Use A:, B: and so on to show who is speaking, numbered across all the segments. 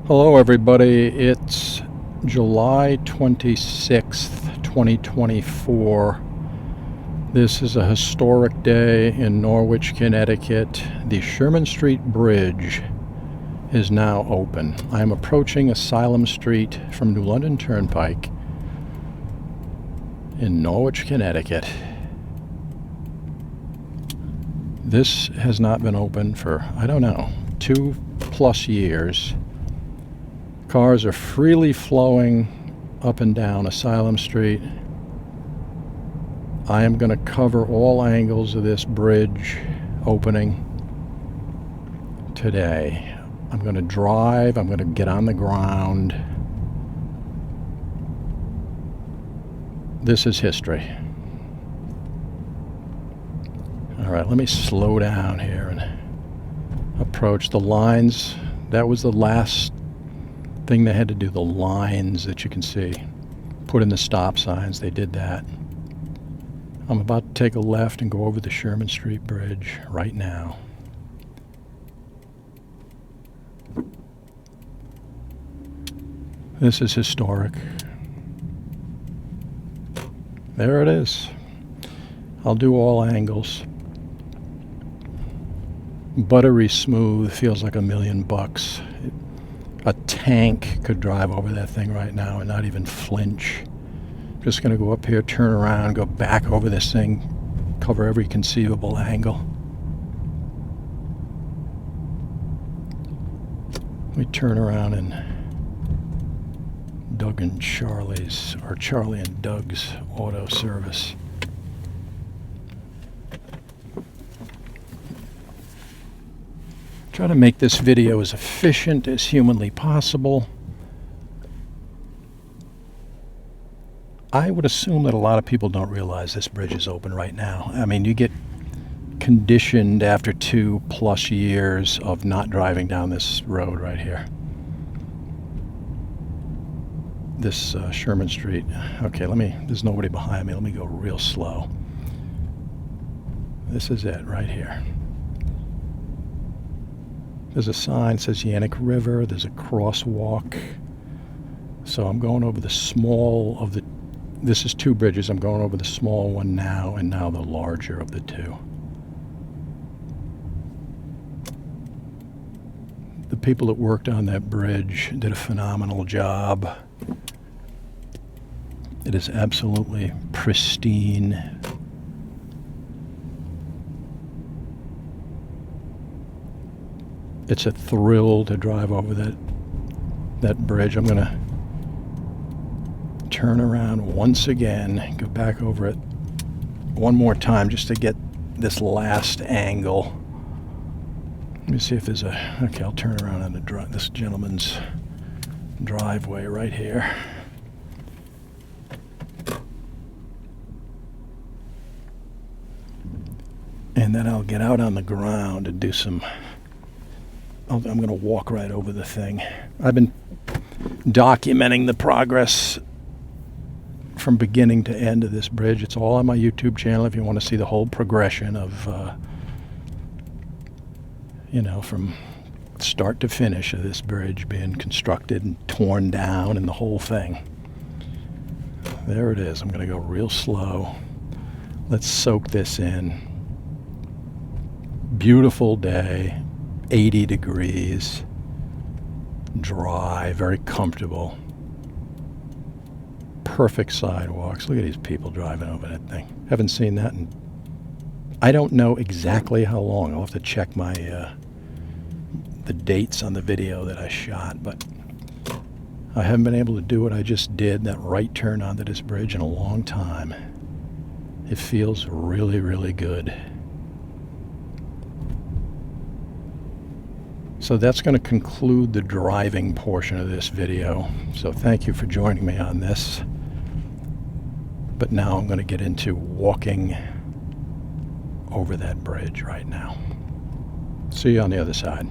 A: Hello everybody, it's July 26th, 2024. This is a historic day in Norwich, Connecticut. The Sherman Street Bridge is now open. I am approaching Asylum Street from New London Turnpike in Norwich, Connecticut. This has not been open for, I don't know, 2+ years. Cars are freely flowing up and down Asylum Street. I am going to cover all angles of this bridge opening today. I'm going to drive, I'm going to get on the ground. This is history. All right, let me slow down here and approach the lines. That was the last thing they had to do, the lines that you can see. Put in the stop signs, they did that. I'm about to take a left and go over the Sherman Street Bridge right now. This is historic. There it is. I'll do all angles. Buttery smooth, feels like $1,000,000. A tank could drive over that thing right now and not even flinch. Just going to go up here, turn around, go back over this thing, cover every conceivable angle. We turn around in Doug and Charlie's, or Charlie and Doug's auto service. Try to make this video as efficient as humanly possible. I would assume that a lot of people don't realize this bridge is open right now. I mean, you get conditioned after 2+ years of not driving down this road right here. This Sherman Street. Okay, there's nobody behind me. Let me go real slow. This is it right here. There's a sign that says Yannick River. There's a crosswalk. So I'm going over the small of the... This is two bridges. I'm going over the small one now, and now the larger of the two. The people that worked on that bridge did a phenomenal job. It is absolutely pristine. It's a thrill to drive over that bridge. I'm going to turn around once again, go back over it one more time just to get this last angle. Let me see if there's okay, I'll turn around on this gentleman's driveway right here. And then I'll get out on the ground and do some... I'm going to walk right over the thing. I've been documenting the progress from beginning to end of this bridge. It's all on my YouTube channel if you want to see the whole progression of, from start to finish of this bridge being constructed and torn down and the whole thing. There it is. I'm going to go real slow. Let's soak this in. Beautiful day. 80 degrees, dry, very comfortable. Perfect sidewalks. Look at these people driving over that thing. Haven't seen that in, I don't know exactly how long. I'll have to check my the dates on the video that I shot, but I haven't been able to do what I just did, that right turn onto this bridge, in a long time. It feels really, really good. So that's going to conclude the driving portion of this video. So thank you for joining me on this. But now I'm going to get into walking over that bridge right now. See you on the other side.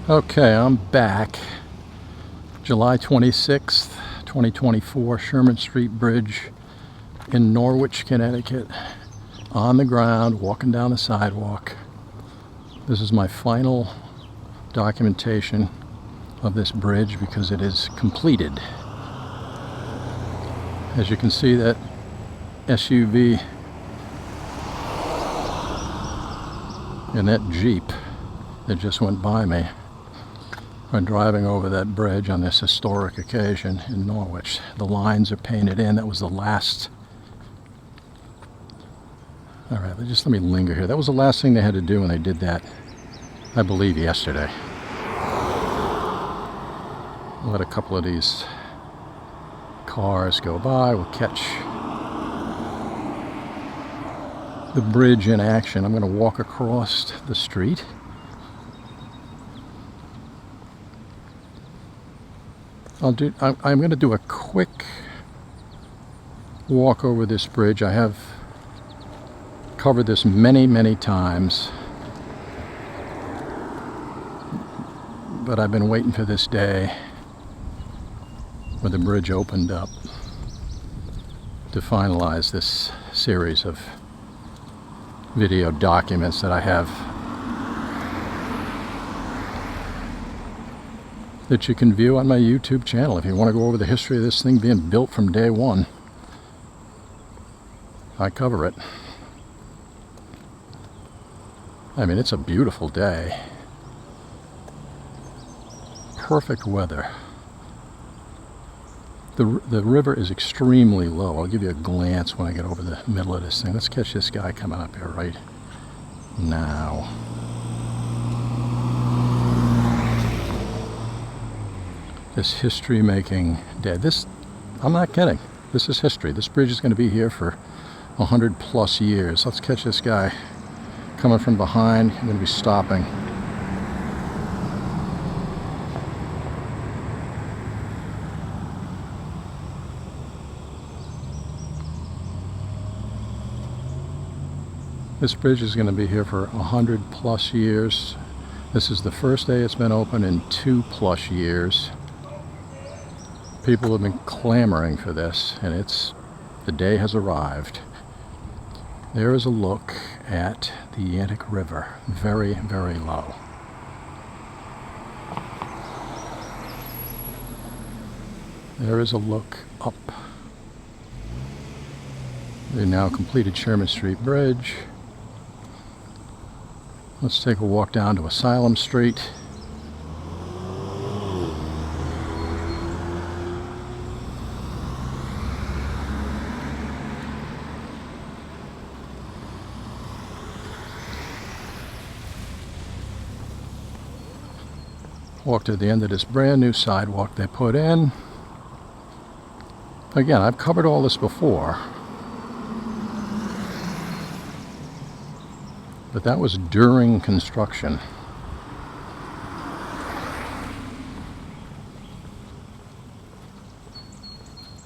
A: Okay, I'm back. July 26th, 2024, Sherman Street Bridge in Norwich, Connecticut. On the ground, walking down the sidewalk. This is my final documentation of this bridge because it is completed. As you can see, that SUV and that Jeep that just went by me are driving over that bridge on this historic occasion in Norwich. The lines are painted in. That was the last. All right, just let me linger here. That was the last thing they had to do when they did that, I believe, yesterday. Let a couple of these cars go by. We'll catch the bridge in action. I'm going to walk across the street. I'm going to do a quick walk over this bridge. I have covered this many times, but I've been waiting for this day where the bridge opened up to finalize this series of video documents that I have that you can view on my YouTube channel if you want to go over the history of this thing being built from day one. I cover it. I mean, it's a beautiful day. Perfect weather. The river is extremely low. I'll give you a glance when I get over the middle of this thing. Let's catch this guy coming up here right now. This history-making day. I'm not kidding. This is history. This bridge is going to be here for 100+ years. Let's catch this guy coming from behind. I'm going to be stopping. This bridge is going to be here for 100+ years. This is the first day it's been open in 2+ years. People have been clamoring for this, and the day has arrived. There is a look at the Yantic River, very low. There is a look up. The now completed Sherman Street Bridge. Let's take a walk down to Asylum Street. Walk to the end of this brand new sidewalk they put in. Again, I've covered all this before, but that was during construction.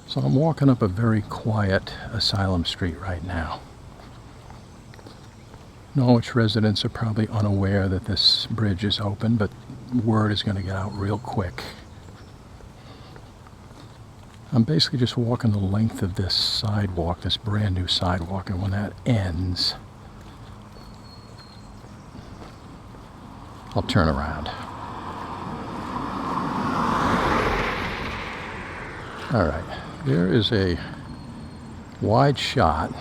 A: So I'm walking up a very quiet Asylum Street right now. Norwich residents are probably unaware that this bridge is open, but word is going to get out real quick. I'm basically just walking the length of this sidewalk, this brand new sidewalk, and when that ends, I'll turn around. All right, there is a wide shot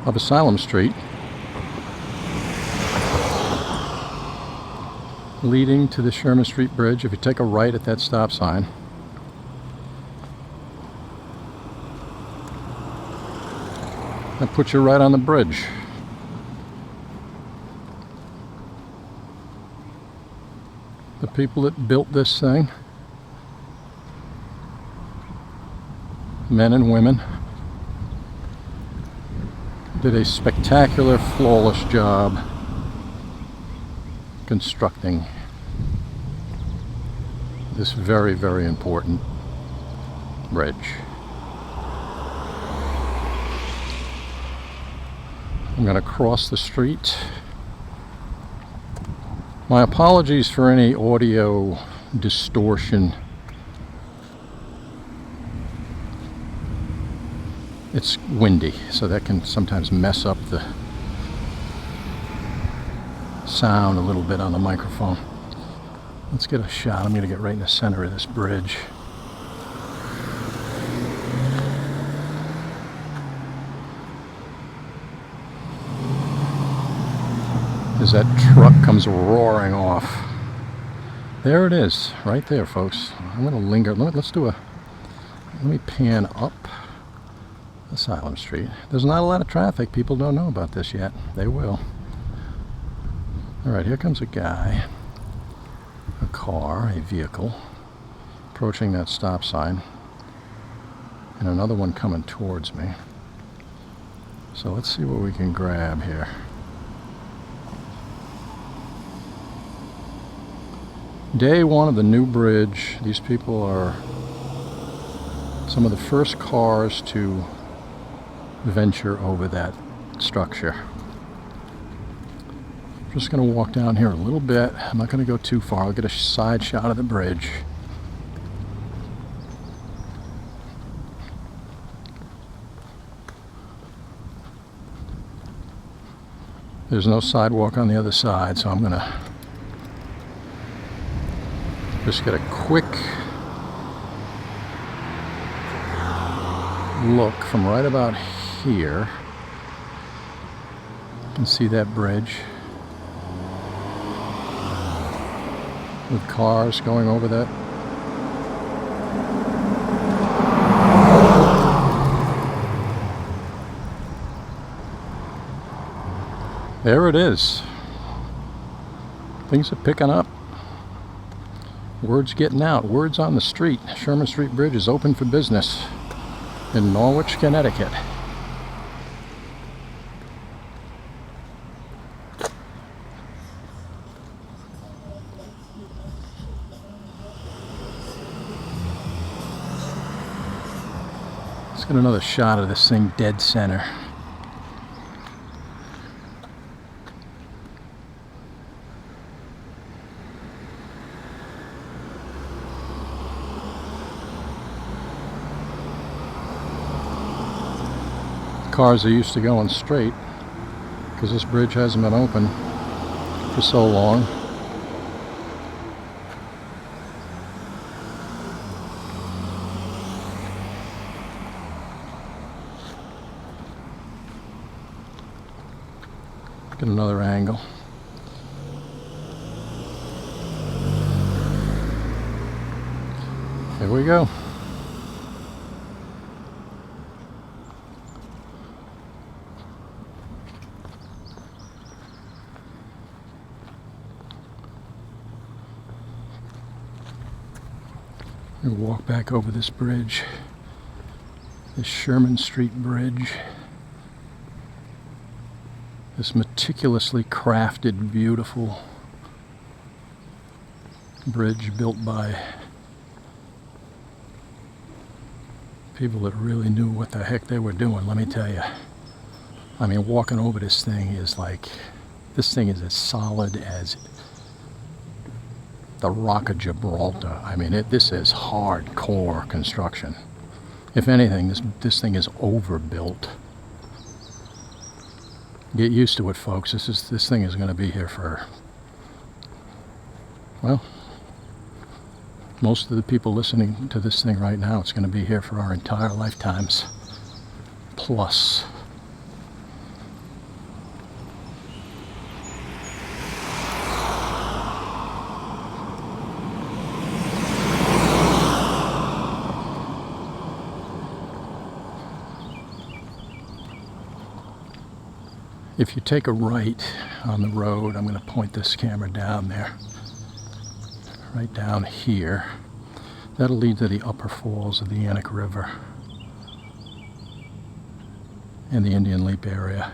A: of Asylum Street leading to the Sherman Street Bridge. If you take a right at that stop sign, that puts you right on the bridge. The people that built this thing, men and women, did a spectacular, flawless job constructing this very important bridge. I'm going to cross the street. My apologies for any audio distortion. It's windy, so that can sometimes mess up the sound a little bit on the microphone. Let's get a shot. I'm going to get right in the center of this bridge. As that truck comes roaring off. There it is, right there, folks. I'm going to linger. Let me pan up Asylum Street. There's not a lot of traffic. People don't know about this yet. They will. All right, here comes a guy, a car, a vehicle, approaching that stop sign, and another one coming towards me. So let's see what we can grab here. Day one of the new bridge. These people are some of the first cars to venture over that structure. I'm just going to walk down here a little bit. I'm not going to go too far. I'll get a side shot of the bridge. There's no sidewalk on the other side, so I'm going to just get a quick look from right about here. You can see that bridge with cars going over that. There it is. Things are picking up. Word's getting out. Word's on the street. Sherman Street Bridge is open for business in Norwich, Connecticut. Let's get another shot of this thing dead center. Cars are used to going straight because this bridge hasn't been open for so long. Get another angle. Here we go. We walk back over this bridge, this Sherman Street Bridge, this meticulously crafted, beautiful bridge built by people that really knew what the heck they were doing, let me tell you. I mean, walking over this thing is like, this thing is as solid as the Rock of Gibraltar. I mean, this is hardcore construction. If anything, this thing is overbuilt. Get used to it, folks. This thing is going to be here for, well, most of the people listening to this thing right now, it's going to be here for our entire lifetimes. Plus. If you take a right on the road, I'm going to point this camera down there, right down here. That'll lead to the upper falls of the Yannick River and the Indian Leap area.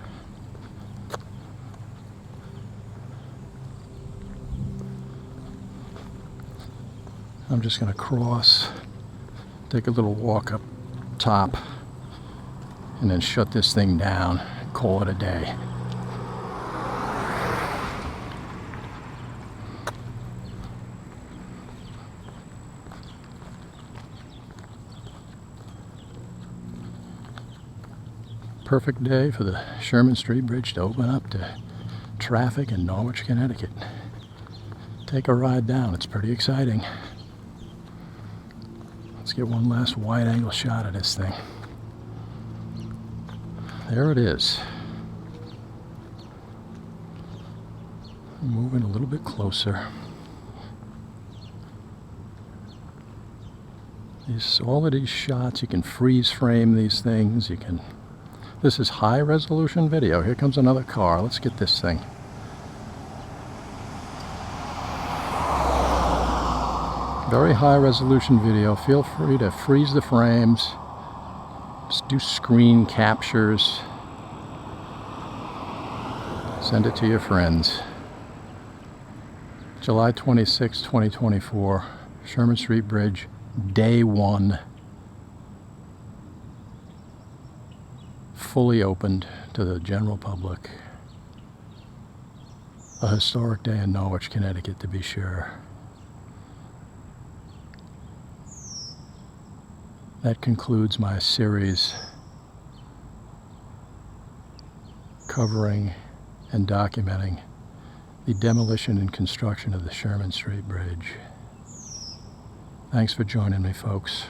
A: I'm just going to cross, take a little walk up top, and then shut this thing down, call it a day. Perfect day for the Sherman Street Bridge to open up to traffic in Norwich, Connecticut. Take a ride down. It's pretty exciting. Let's get one last wide-angle shot of this thing. There it is. Moving a little bit closer. All of these shots, you can freeze frame these things. This is high resolution video. Here comes another car. Let's get this thing. Very high resolution video. Feel free to freeze the frames. Just do screen captures. Send it to your friends. July 26, 2024, Sherman Street Bridge, day 1. Fully opened to the general public. A historic day in Norwich, Connecticut, to be sure. That concludes my series covering and documenting the demolition and construction of the Sherman Street Bridge. Thanks for joining me, folks.